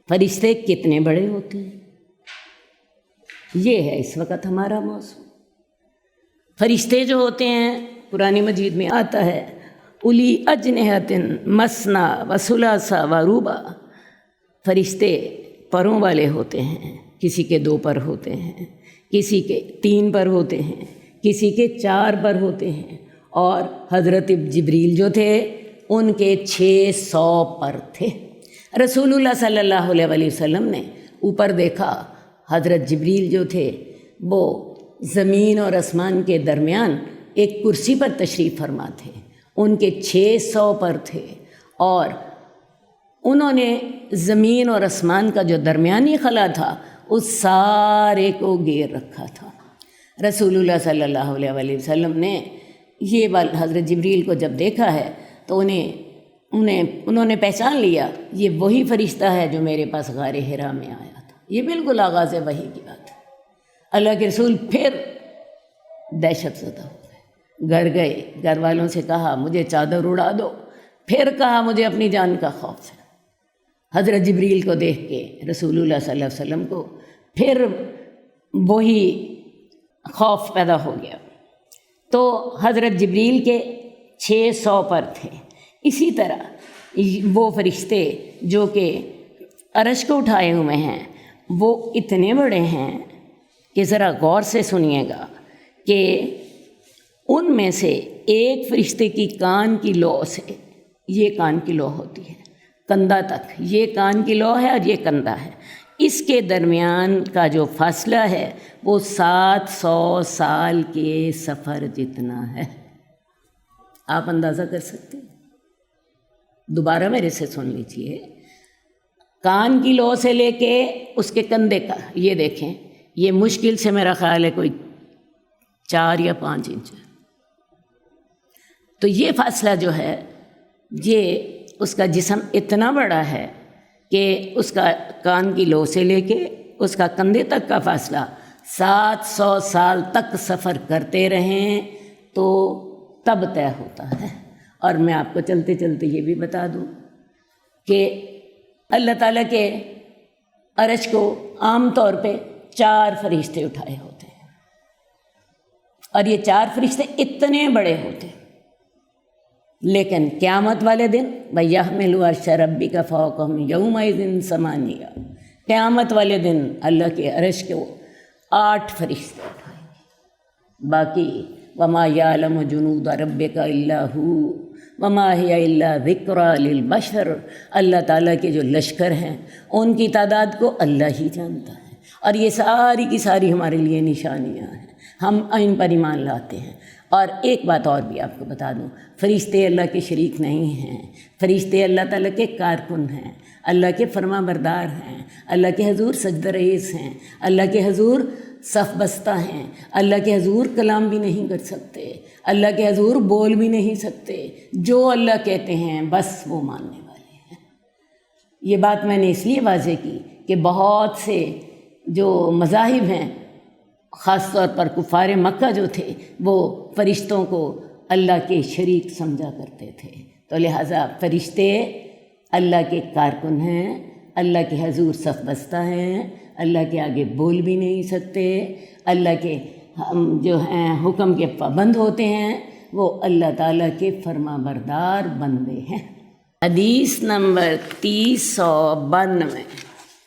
فرشتے کتنے بڑے ہوتے ہیں، یہ ہے اس وقت ہمارا موضوع۔ فرشتے جو ہوتے ہیں قرآن مجید میں آتا ہے الی اجنحۃ مثنی و ثلاث و رباع، فرشتے پروں والے ہوتے ہیں، کسی کے 2 پر ہوتے ہیں، کسی کے 3 پر ہوتے ہیں، کسی کے 4 پر ہوتے ہیں، اور حضرت جبریل جو تھے ان کے 600 پر تھے۔ رسول اللہ صلی اللہ علیہ وسلم نے اوپر دیکھا، حضرت جبریل جو تھے وہ زمین اور آسمان کے درمیان ایک کرسی پر تشریف فرما تھے، ان کے 600 پر تھے، اور انہوں نے زمین اور آسمان کا جو درمیانی خلا تھا اس سارے کو گھیر رکھا تھا۔ رسول اللہ صلی اللہ علیہ وسلم نے یہ حضرت جبریل کو جب دیکھا ہے تو انہوں نے پہچان لیا یہ وہی فرشتہ ہے جو میرے پاس غار حرا میں آیا تھا۔ یہ بالکل آغاز وحی کی بات ہے۔ اللہ کے رسول پھر دہشت زدہ ہو گئے، گھر گئے، گھر والوں سے کہا مجھے چادر اڑا دو، پھر کہا مجھے اپنی جان کا خوف ہے۔ حضرت جبریل کو دیکھ کے رسول اللہ صلی اللہ علیہ وسلم کو پھر وہی خوف پیدا ہو گیا۔ تو حضرت جبریل کے 600 پر تھے۔ اسی طرح وہ فرشتے جو کہ عرش کو اٹھائے ہوئے ہیں وہ اتنے بڑے ہیں کہ ذرا غور سے سنیے گا کہ ان میں سے ایک فرشتے کی کان کی لو سے، یہ کان کی لو ہوتی ہے کندھا تک، یہ کان کی لو ہے اور یہ کندھا ہے، اس کے درمیان کا جو فاصلہ ہے وہ 700 سال کے سفر جتنا ہے۔ آپ اندازہ کر سکتے ہیں؟ دوبارہ میرے سے سن لیجیے، کان کی لو سے لے کے اس کے کندھے کا، یہ دیکھیں، یہ مشکل سے میرا خیال ہے کوئی 4 یا 5 انچ ہے۔ تو یہ فاصلہ جو ہے، یہ اس کا جسم اتنا بڑا ہے کہ اس کا کان کی لو سے لے کے اس کا کندھے تک کا فاصلہ 700 سال تک سفر کرتے رہیں تو تب طے ہوتا ہے۔ اور میں آپ کو چلتے چلتے یہ بھی بتا دوں کہ اللہ تعالیٰ کے عرش کو عام طور پہ 4 فرشتے اٹھائے ہوتے ہیں، اور یہ 4 فرشتے اتنے بڑے ہوتے ہیں، لیکن قیامت والے دن وَيَحْمِلُ عَرْشَ رَبِّكَ فَوْقَهُمْ يَوْمَئِذٍ ثَمَانِيَةٌ، قیامت والے دن اللہ کے عرش کو 8 فرشتے اٹھائیں گے، باقی وَمَا يَعْلَمُ جُنُودَ رَبِّكَ إِلَّا هُوَ وَمَا هِيَ إِلَّا ذِكْرَىٰ لِلْبَشَرِ، اللہ تعالیٰ کے جو لشکر ہیں ان کی تعداد کو اللہ ہی جانتا ہے، اور یہ ساری کی ساری ہمارے لیے نشانیاں ہیں، ہم ان پر ایمان لاتے ہیں۔ اور ایک بات اور بھی آپ کو بتا دوں، فرشتے اللہ کے شریک نہیں ہیں، فرشتے اللہ تعالیٰ کے کارکن ہیں، اللہ کے فرما بردار ہیں، اللہ کے حضور سجدہ ریز ہیں، اللہ کے حضور صف بستہ ہیں، اللہ کے حضور کلام بھی نہیں کر سکتے، اللہ کے حضور بول بھی نہیں سکتے، جو اللہ کہتے ہیں بس وہ ماننے والے ہیں۔ یہ بات میں نے اس لیے واضح کی کہ بہت سے جو مذاہب ہیں، خاص طور پر کفار مکہ جو تھے، وہ فرشتوں کو اللہ کے شریک سمجھا کرتے تھے، تو لہٰذا فرشتے اللہ کے کارکن ہیں، اللہ کے حضور صف بستہ ہیں، اللہ کے آگے بول بھی نہیں سکتے، اللہ کے جو ہیں حکم کے پابند ہوتے ہیں، وہ اللہ تعالیٰ کے فرما بردار بندے ہیں۔ حدیث نمبر 392،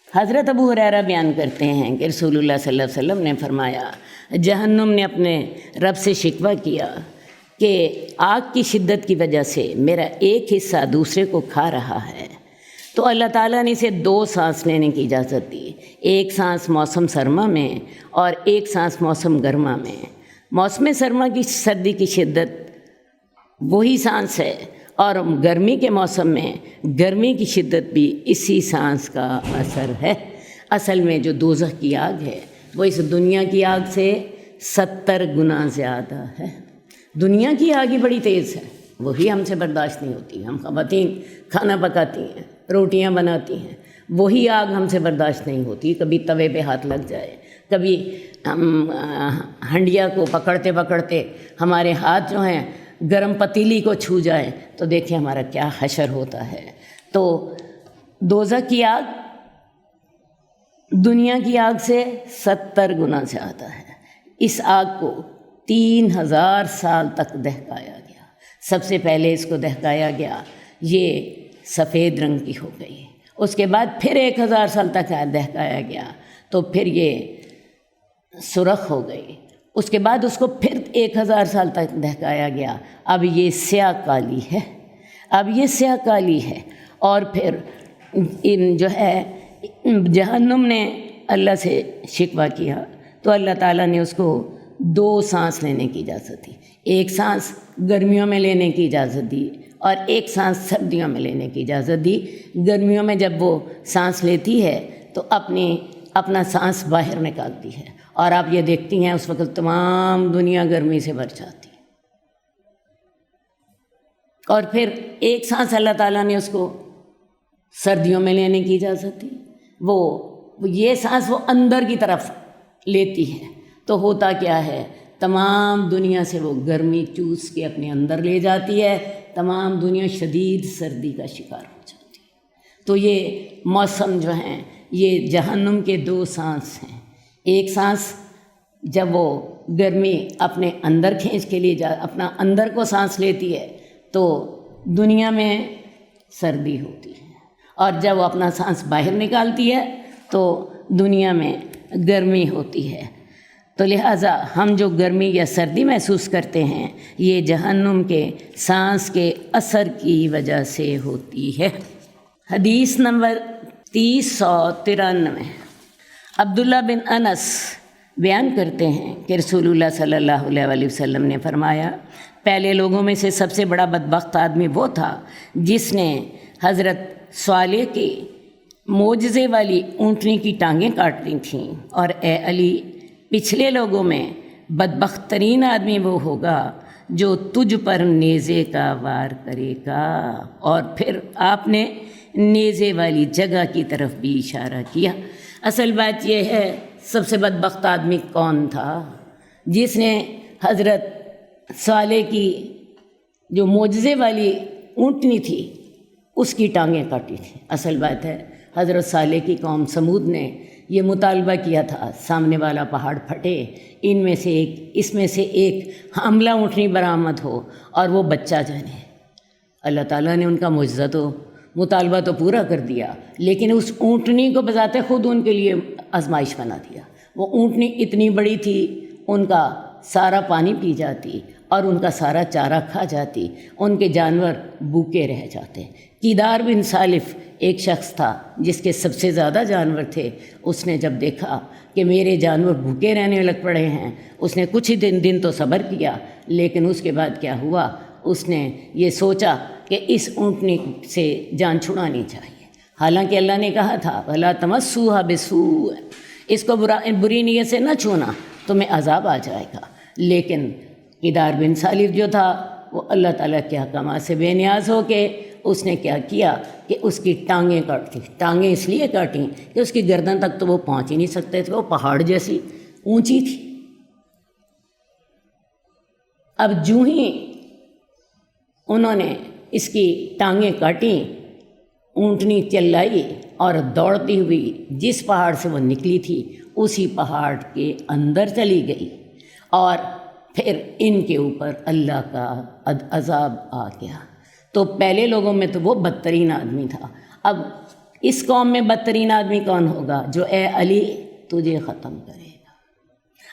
حضرت ابو ہریرہ بیان کرتے ہیں کہ رسول اللہ صلی اللہ علیہ وسلم نے فرمایا، جہنم نے اپنے رب سے شکوہ کیا کہ آگ کی شدت کی وجہ سے میرا ایک حصہ دوسرے کو کھا رہا ہے، تو اللہ تعالیٰ نے اسے 2 سانس لینے کی اجازت دی، ایک سانس موسم سرما میں اور ایک سانس موسم گرما میں۔ موسم سرما کی سردی کی شدت وہی سانس ہے، اور گرمی کے موسم میں گرمی کی شدت بھی اسی سانس کا اثر ہے۔ اصل میں جو دوزخ کی آگ ہے وہ اس دنیا کی آگ سے 70 گنا زیادہ ہے۔ دنیا کی آگ ہی بڑی تیز ہے، وہی ہم سے برداشت نہیں ہوتی، ہم خواتین کھانا پکاتی ہیں، روٹیاں بناتی ہیں، وہی آگ ہم سے برداشت نہیں ہوتی، کبھی توے پہ ہاتھ لگ جائے، کبھی ہم ہنڈیا کو پکڑتے پکڑتے ہمارے ہاتھ جو ہیں گرم پتیلی کو چھو جائیں تو دیکھیں ہمارا کیا حشر ہوتا ہے۔ تو دوزخ کی آگ دنیا کی آگ سے 70 گنا زیادہ ہے۔ اس آگ کو 3000 سال تک دہکایا گیا۔ سب سے پہلے اس کو دہکایا گیا، یہ سفید رنگ کی ہو گئی، اس کے بعد پھر 1000 سال تک دہکایا گیا تو پھر یہ سرخ ہو گئی، اس کے بعد اس کو پھر 1000 سال تک دہکایا گیا، اب یہ سیاہ کالی ہے، اب یہ سیاہ کالی ہے۔ اور پھر جو ہے جہنم نے اللہ سے شکوہ کیا تو اللہ تعالیٰ نے اس کو 2 سانس لینے کی اجازت دی، ایک سانس گرمیوں میں لینے کی اجازت دی اور ایک سانس سردیوں میں لینے کی اجازت دی۔ گرمیوں میں جب وہ سانس لیتی ہے تو اپنا سانس باہر نکالتی ہے، اور آپ یہ دیکھتی ہیں اس وقت تمام دنیا گرمی سے بھر جاتی ہے۔ اور پھر ایک سانس اللہ تعالیٰ نے اس کو سردیوں میں لینے کی اجازت دی، وہ یہ سانس وہ اندر کی طرف لیتی ہے، تو ہوتا کیا ہے، تمام دنیا سے وہ گرمی چوس کے اپنے اندر لے جاتی ہے، تمام دنیا شدید سردی کا شکار ہو جاتی ہے۔ تو یہ موسم جو ہیں یہ جہنم کے دو سانس ہیں، ایک سانس جب وہ گرمی اپنے اندر کھینچ کے لیے اپنا اندر کو سانس لیتی ہے تو دنیا میں سردی ہوتی ہے، اور جب وہ اپنا سانس باہر نکالتی ہے تو دنیا میں گرمی ہوتی ہے۔ تو لہٰذا ہم جو گرمی یا سردی محسوس کرتے ہیں یہ جہنم کے سانس کے اثر کی وجہ سے ہوتی ہے۔ حدیث نمبر 393، عبداللہ بن انس بیان کرتے ہیں کہ رسول اللہ صلی اللہ علیہ وسلم نے فرمایا، پہلے لوگوں میں سے سب سے بڑا بدبخت آدمی وہ تھا جس نے حضرت صالح کی معجزے والی اونٹنی کی ٹانگیں کاٹ لی تھیں، اور اے علی، پچھلے لوگوں میں بدبخت ترین آدمی وہ ہوگا جو تجھ پر نیزے کا وار کرے گا۔ اور پھر آپ نے نیزے والی جگہ کی طرف بھی اشارہ کیا۔ اصل بات یہ ہے سب سے بدبخت آدمی کون تھا؟ جس نے حضرت صالح کی جو معجزے والی اونٹنی تھی اس کی ٹانگیں کاٹی تھیں۔ اصل بات ہے حضرت صالح کی قوم سمود نے یہ مطالبہ کیا تھا، سامنے والا پہاڑ پھٹے، اس میں سے ایک حاملہ اونٹنی برآمد ہو اور وہ بچہ جنے۔ اللہ تعالیٰ نے ان کا معجزہ تو مطالبہ تو پورا کر دیا، لیکن اس اونٹنی کو بذات خود ان کے لیے آزمائش بنا دیا۔ وہ اونٹنی اتنی بڑی تھی، ان کا سارا پانی پی جاتی اور ان کا سارا چارہ کھا جاتی، ان کے جانور بھوکے رہ جاتے۔ کیدار بن سالف ایک شخص تھا جس کے سب سے زیادہ جانور تھے، اس نے جب دیکھا کہ میرے جانور بھوکے رہنے لگ پڑے ہیں، اس نے کچھ ہی دن تو صبر کیا، لیکن اس کے بعد کیا ہوا، اس نے یہ سوچا کہ اس اونٹنی سے جان چھڑانی چاہیے، حالانکہ اللہ نے کہا تھا وَلَا تَمَسُّوهَا بِسُوءٍ، اس کو بری نیت سے نہ چھونا، تمہیں عذاب آ جائے گا۔ لیکن کیدار بن سالف جو تھا وہ اللہ تعالیٰ کے احکامات سے بے نیاز ہو کے اس نے کیا کیا کہ اس کی ٹانگیں کاٹ دی۔ ٹانگیں اس لیے کاٹیں کہ اس کی گردن تک تو وہ پہنچ ہی نہیں سکتے تھے، وہ پہاڑ جیسی اونچی تھی۔ اب جو ہی انہوں نے اس کی ٹانگیں کاٹیں، اونٹنی چلائی اور دوڑتی ہوئی جس پہاڑ سے وہ نکلی تھی اسی پہاڑ کے اندر چلی گئی، اور پھر ان کے اوپر اللہ کا عذاب آ گیا۔ تو پہلے لوگوں میں تو وہ بدترین آدمی تھا، اب اس قوم میں بدترین آدمی کون ہوگا؟ جو اے علی تجھے ختم کرے گا۔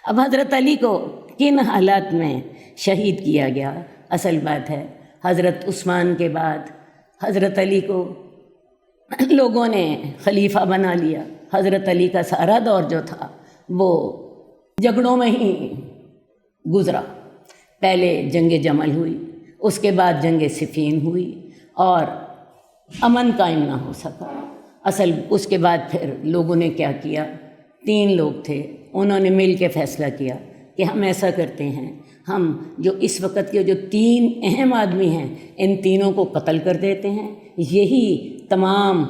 اب حضرت علی کو کن حالات میں شہید کیا گیا؟ اصل بات ہے حضرت عثمان کے بعد حضرت علی کو لوگوں نے خلیفہ بنا لیا۔ حضرت علی کا سارا دور جو تھا وہ جھگڑوں میں ہی گزرا۔ پہلے جنگ جمل ہوئی، اس کے بعد جنگ صفین ہوئی اور امن قائم نہ ہو سکا۔ اس کے بعد پھر لوگوں نے کیا کیا، 3 لوگ تھے، انہوں نے مل کے فیصلہ کیا کہ ہم ایسا کرتے ہیں، ہم جو اس وقت کے جو 3 اہم آدمی ہیں ان تینوں کو قتل کر دیتے ہیں، یہی تمام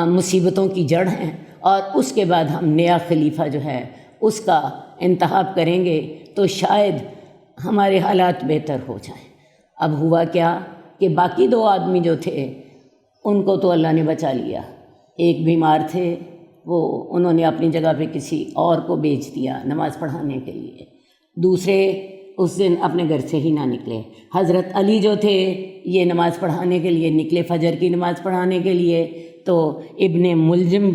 مصیبتوں کی جڑ ہیں، اور اس کے بعد ہم نیا خلیفہ جو ہے اس کا انتخاب کریں گے تو شاید ہمارے حالات بہتر ہو جائیں۔ اب ہوا کیا کہ باقی 2 آدمی جو تھے ان کو تو اللہ نے بچا لیا۔ ایک بیمار تھے، وہ انہوں نے اپنی جگہ پہ کسی اور کو بیچ دیا نماز پڑھانے کے لیے، دوسرے اس دن اپنے گھر سے ہی نہ نکلے۔ حضرت علی جو تھے یہ نماز پڑھانے کے لیے نکلے، فجر کی نماز پڑھانے کے لیے، تو ابن ملجم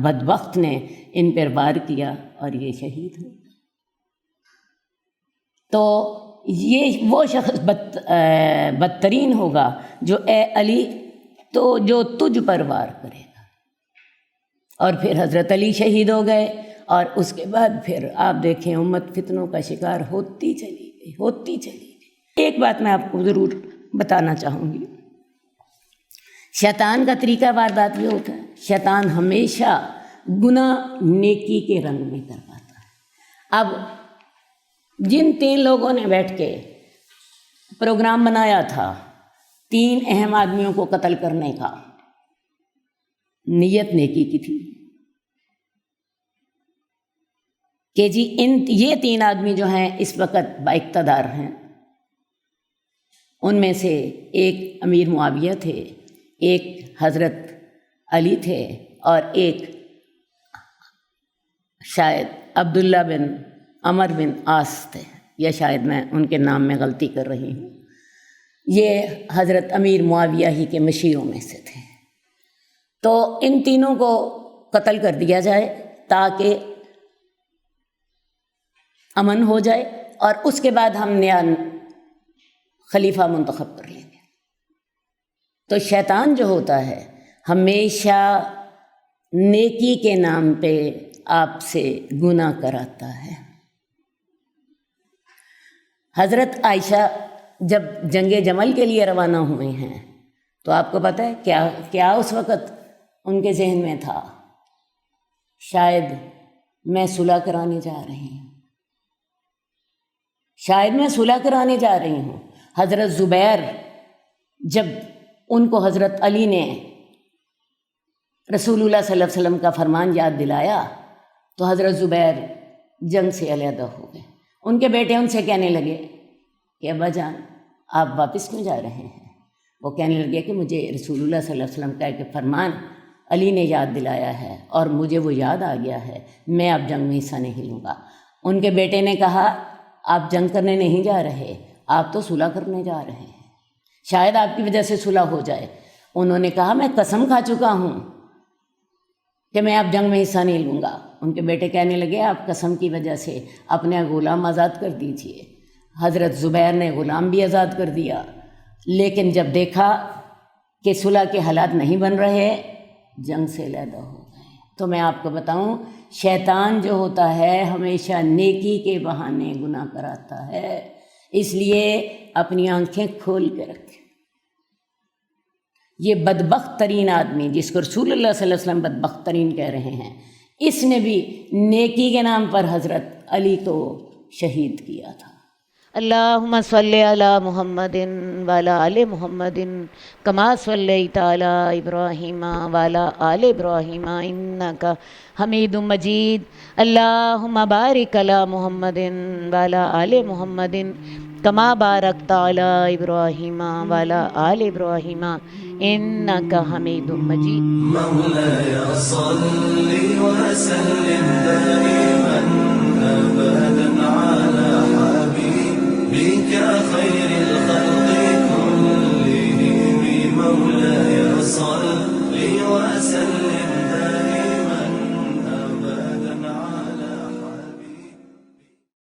بدبخت نے ان پر وار کیا اور یہ شہید ہوئے۔ تو یہ وہ شخص بدترین ہوگا جو اے علی تو جو تجھ پر وار کرے گا۔ اور پھر حضرت علی شہید ہو گئے، اور اس کے بعد پھر آپ دیکھیں امت فتنوں کا شکار ہوتی چلی گئی۔ ایک بات میں آپ کو ضرور بتانا چاہوں گی، شیطان کا طریقہ واردات یہ ہوتا ہے، شیطان ہمیشہ گناہ نیکی کے رنگ میں کرواتا ہے۔ اب جن 3 لوگوں نے بیٹھ کے پروگرام بنایا تھا 3 اہم آدمیوں کو قتل کرنے کا نیت نیکی کی تھی کہ جی یہ 3 آدمی جو ہیں اس وقت بااقتدار ہیں، ان میں سے ایک امیر معاویہ تھے، ایک حضرت علی تھے، اور ایک شاید عبداللہ بن عمر بن عاص تھے، یا شاید میں ان کے نام میں غلطی کر رہی ہوں۔ یہ حضرت امیر معاویہ ہی کے مشیروں میں سے تھے۔ تو ان تینوں کو قتل کر دیا جائے تاکہ امن ہو جائے، اور اس کے بعد ہم نیا خلیفہ منتخب کر لیں گے۔ تو شیطان جو ہوتا ہے ہمیشہ نیکی کے نام پہ آپ سے گناہ کراتا ہے۔ حضرت عائشہ جب جنگ جمل کے لیے روانہ ہوئے ہیں تو آپ کو پتہ ہے کیا اس وقت ان کے ذہن میں تھا؟ شاید میں صلح کرانے جا رہی ہوں، شاید میں صلح کرانے جا رہی ہوں۔ حضرت زبیر جب ان کو حضرت علی نے رسول اللہ صلی اللہ علیہ وسلم کا فرمان یاد دلایا تو حضرت زبیر جنگ سے علیحدہ ہو گئے۔ ان کے بیٹے ان سے کہنے لگے کہ ابا جان آپ واپس کیوں جا رہے ہیں؟ وہ کہنے لگے کہ مجھے رسول اللہ صلی اللہ علیہ وسلم کا ایک فرمان علی نے یاد دلایا ہے اور مجھے وہ یاد آ گیا ہے، میں اب جنگ میں حصہ نہیں لوں گا۔ ان کے بیٹے نے کہا آپ جنگ کرنے نہیں جا رہے، آپ تو صلح کرنے جا رہے ہیں، شاید آپ کی وجہ سے صلح ہو جائے۔ انہوں نے کہا میں قسم کھا چکا ہوں کہ میں اب جنگ میں حصہ نہیں لوں گا۔ ان کے بیٹے کہنے لگے آپ قسم کی وجہ سے اپنے غلام آزاد کر دیجیے۔ حضرت زبیر نے غلام بھی آزاد کر دیا، لیکن جب دیکھا کہ صلح کے حالات نہیں بن رہے، جنگ سے علیحدہ ہو گئے۔ تو میں آپ کو بتاؤں، شیطان جو ہوتا ہے ہمیشہ نیکی کے بہانے گناہ کراتا ہے، اس لیے اپنی آنکھیں کھول کے رکھیں۔ یہ بدبخت ترین آدمی جس کو رسول اللہ صلی اللہ علیہ وسلم بدبخت ترین کہہ رہے ہیں، اس نے بھی نیکی کے نام پر حضرت علی کو شہید کیا تھا۔ اللہم صلی علی محمد وعلی آل محمد کما صلیت علی ابراہیم وعلی آل ابراہیم انک حمید مجید۔ اللہم بارک علی محمد وعلی آل محمد کما بارکت علی ابراہیم وعلی آل ابراہیم انک حمید مجید۔ مولاي صل وسلم دائما ابدا على حبيبك خير الخلق كلهم، مولاي صل وسلم